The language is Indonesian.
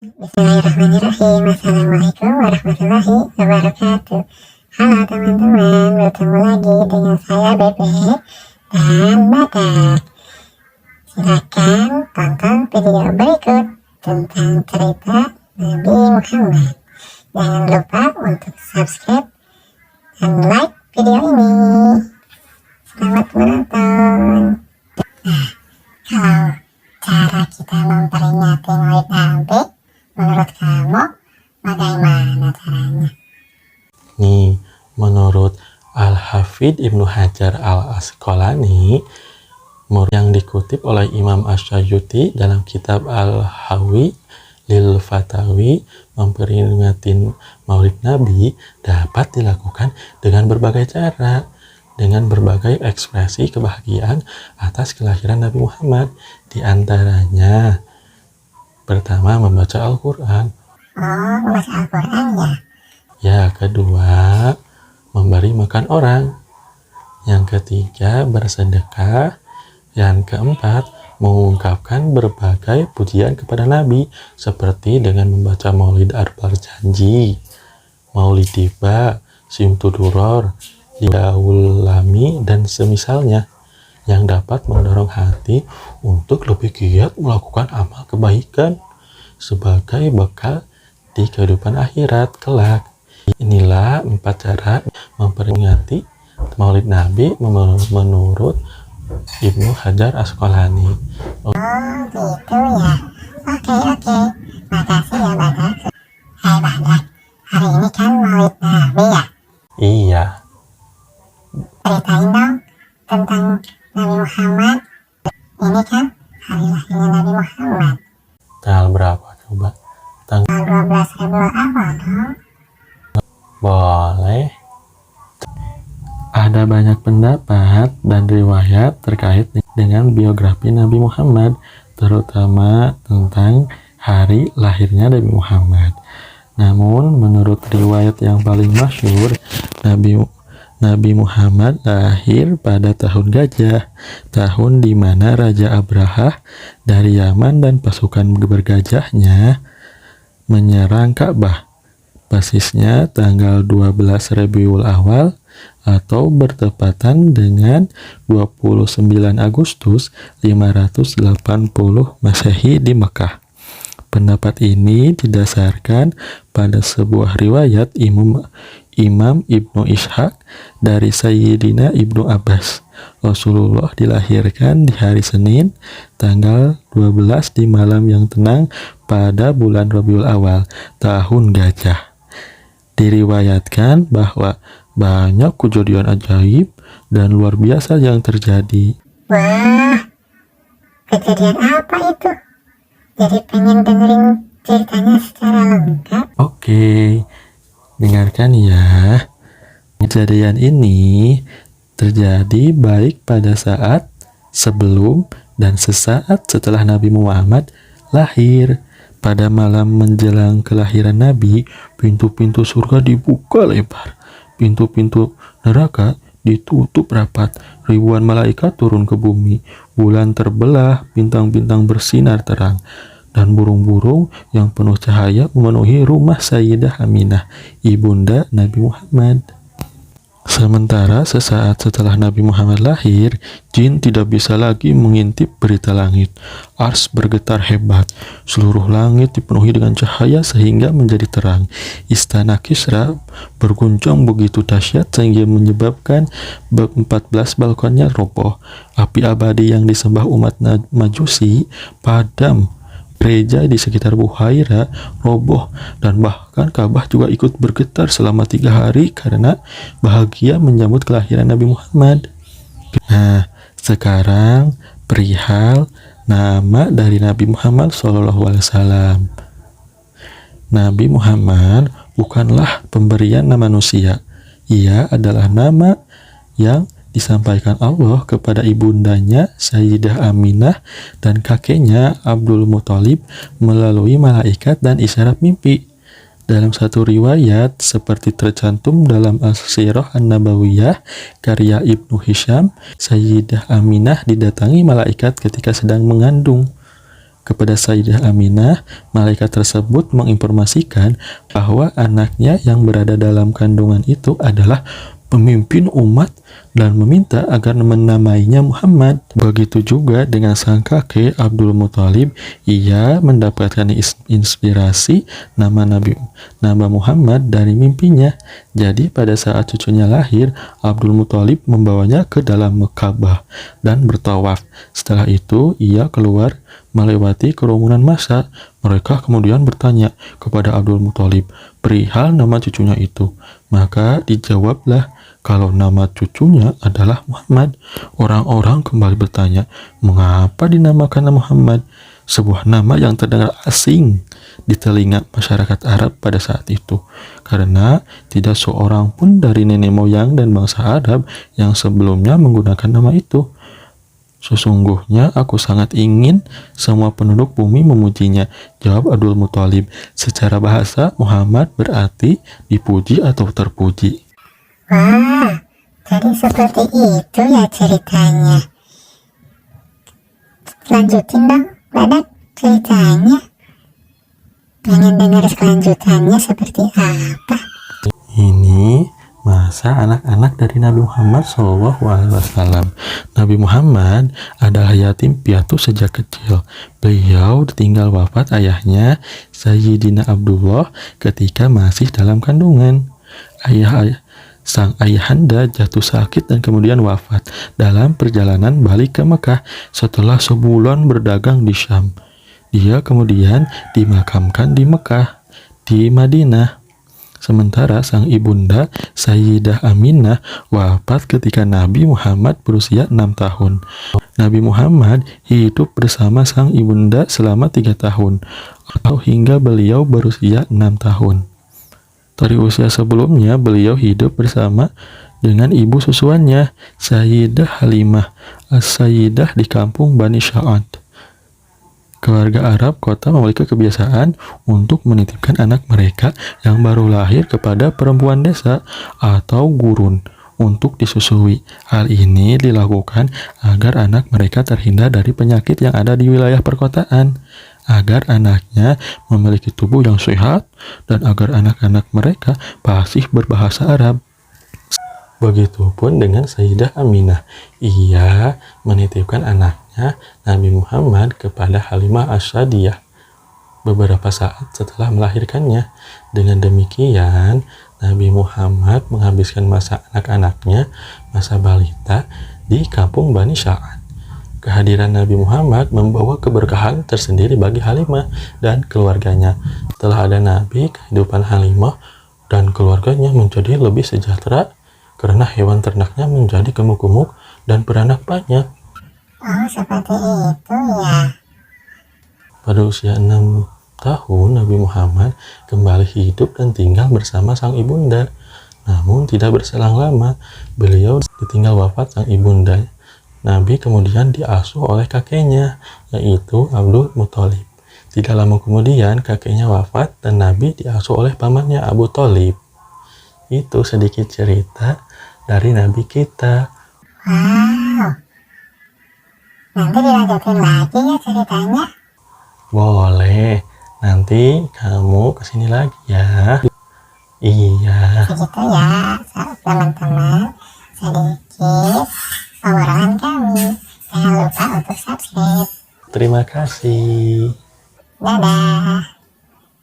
Bismillahirrahmanirrahim. Assalamualaikum warahmatullahi wabarakatuh. Halo teman-teman, bertemu lagi dengan saya Bebe dan Batak. Silakan tonton video berikut tentang cerita Nabi Muhammad. Jangan lupa untuk subscribe dan like video ini. Selamat menonton. Nah, kalau cara kita memperingati Maulid Nabi, menurut kamu bagaimana caranya? Nih, menurut Al-Hafidh Ibnu Hajar Al-Asqalani, yang dikutip oleh Imam Asy-Syafi'i dalam kitab Al-Hawi lil Fatawi, memperingati Maulid Nabi dapat dilakukan dengan berbagai cara, dengan berbagai ekspresi kebahagiaan atas kelahiran Nabi Muhammad. Di antaranya, pertama, membaca Al-Quran. Oh, membaca Al-Quran ya? Ya, kedua, memberi makan orang. Yang ketiga, bersedekah. Yang keempat, mengungkapkan berbagai pujian kepada Nabi, seperti dengan membaca Maulid Arba'al Janji, Maulid Tiba, Simtuduror, Lidaul Lami, dan semisalnya, yang dapat mendorong hati untuk lebih giat melakukan amal kebaikan sebagai bekal di kehidupan akhirat kelak. Inilah 4 cara memperingati Maulid Nabi menurut Ibnu Hajar Asqalani. Oh gitu ya. Oke. Makasih ya Badak. Hai Badak, hari ini kan Maulid Nabi ya? Iya. Ceritain dong tentang Nabi Muhammad. Ini kan hari lahirnya Nabi Muhammad. Tanggal berapa coba? Tanggal 12 Februari awal dong. Boleh. Ada banyak pendapat dan riwayat terkait dengan biografi Nabi Muhammad, terutama tentang hari lahirnya Nabi Muhammad. Namun, menurut riwayat yang paling masyhur, Nabi Muhammad lahir pada tahun Gajah, tahun di mana Raja Abrahah dari Yaman dan pasukan bergajahnya menyerang Ka'bah. Basisnya tanggal 12 Rabiul Awal atau bertepatan dengan 29 Agustus 580 Masehi di Mekah. Pendapat ini didasarkan pada sebuah riwayat Imam Ibnu Ishaq dari Sayyidina Ibnu Abbas. Rasulullah dilahirkan di hari Senin, tanggal 12 di malam yang tenang pada bulan Rabiul Awal, tahun Gajah. Diriwayatkan bahwa banyak kejadian ajaib dan luar biasa yang terjadi. Wah, kejadian apa itu? Jadi pengen dengerin ceritanya secara lengkap. Oke, dengarkan ya. Kejadian ini terjadi baik pada saat sebelum dan sesaat setelah Nabi Muhammad lahir. Pada malam menjelang kelahiran Nabi, pintu-pintu surga dibuka lebar, pintu-pintu neraka ditutup rapat, ribuan malaikat turun ke bumi, bulan terbelah, bintang-bintang bersinar terang, dan burung-burung yang penuh cahaya memenuhi rumah Sayyidah Aminah, ibunda Nabi Muhammad. Sementara sesaat setelah Nabi Muhammad lahir, jin tidak bisa lagi mengintip berita langit. Ars bergetar hebat, seluruh langit dipenuhi dengan cahaya sehingga menjadi terang. Istana Kisra berguncang begitu dahsyat sehingga menyebabkan 14 balkonnya roboh. Api abadi yang disembah umat Majusi padam. Gereja di sekitar Buhaira roboh, dan bahkan Ka'bah juga ikut bergetar selama 3 hari karena bahagia menyambut kelahiran Nabi Muhammad. Nah, sekarang perihal nama dari Nabi Muhammad SAW. Nabi Muhammad bukanlah pemberian nama manusia. Ia adalah nama yang disampaikan Allah kepada ibundanya Sayyidah Aminah dan kakeknya Abdul Muthalib melalui malaikat dan isyarat mimpi. Dalam satu riwayat seperti tercantum dalam As-Sirah An-Nabawiyah karya Ibnu Hisham, Sayyidah Aminah didatangi malaikat ketika sedang mengandung. kepada Sayyidah Aminah, malaikat tersebut menginformasikan bahwa anaknya yang berada dalam kandungan itu adalah pemimpin umat dan meminta agar menamainya Muhammad. Begitu juga dengan sang kakek Abdul Muthalib, ia mendapatkan inspirasi nama Nabi Muhammad dari mimpinya. Jadi pada saat cucunya lahir, Abdul Muthalib membawanya ke dalam Ka'bah dan bertawaf. Setelah itu ia keluar melewati kerumunan massa. Mereka kemudian bertanya kepada Abdul Muthalib perihal nama cucunya itu. Maka dijawablah kalau nama cucunya adalah Muhammad. Orang-orang kembali bertanya, mengapa dinamakan Muhammad? Sebuah nama yang terdengar asing di telinga masyarakat Arab pada saat itu, karena tidak seorang pun dari nenek moyang dan bangsa Arab yang sebelumnya menggunakan nama itu. Sesungguhnya aku sangat ingin semua penduduk bumi memujinya, jawab Abdul Muthalib. Secara bahasa, Muhammad berarti dipuji atau terpuji. Wah, jadi seperti itu ya ceritanya. Lanjutin dong, Badak, ceritanya. Pengen dengar selanjutannya seperti apa? Ini masa anak-anak dari Nabi Muhammad SAW. Nabi Muhammad adalah yatim piatu sejak kecil. Beliau ditinggal wafat ayahnya, Sayyidina Abdullah, ketika masih dalam kandungan. Sang ayahanda jatuh sakit dan kemudian wafat dalam perjalanan balik ke Mekah setelah sebulan berdagang di Syam. Dia kemudian dimakamkan di Mekah, di Madinah. Sementara sang ibunda Sayyidah Aminah wafat ketika Nabi Muhammad berusia 6 tahun. Nabi Muhammad hidup bersama sang ibunda selama 3 tahun, atau hingga beliau berusia 6 tahun. Dari usia sebelumnya, beliau hidup bersama dengan ibu susuannya, Sayyidah Halimah As-Sayyidah di kampung Bani Sa'ad. Keluarga Arab kota memiliki kebiasaan untuk menitipkan anak mereka yang baru lahir kepada perempuan desa atau gurun untuk disusui. Hal ini dilakukan agar anak mereka terhindar dari penyakit yang ada di wilayah perkotaan, agar anaknya memiliki tubuh yang sehat, dan agar anak-anak mereka fasih berbahasa Arab. Begitupun dengan Sayyidah Aminah. Ia menitipkan anaknya Nabi Muhammad kepada Halimah As-Sa'diyah beberapa saat setelah melahirkannya. Dengan demikian, Nabi Muhammad menghabiskan masa anak-anaknya, masa balita, di kampung Bani Sa'ad. Kehadiran Nabi Muhammad membawa keberkahan tersendiri bagi Halimah dan keluarganya. Setelah ada Nabi, kehidupan Halimah dan keluarganya menjadi lebih sejahtera karena hewan ternaknya menjadi gemuk-gemuk dan beranak banyak. Oh, seperti itu ya. Pada usia 6 tahun, Nabi Muhammad kembali hidup dan tinggal bersama sang ibunda. Namun tidak berselang lama, beliau ditinggal wafat sang ibunda. Nabi kemudian diasuh oleh kakeknya, yaitu Abdul Muthalib. Tidak lama kemudian kakeknya wafat dan Nabi diasuh oleh pamannya Abu Thalib. Itu sedikit cerita dari Nabi kita. Wow, nanti dilanjutin lagi ya ceritanya. Boleh, nanti kamu kesini lagi ya. Iya. Begitu ya, teman-teman. Sedikit obrolan kami. Jangan lupa untuk subscribe. Terima kasih. Dadah.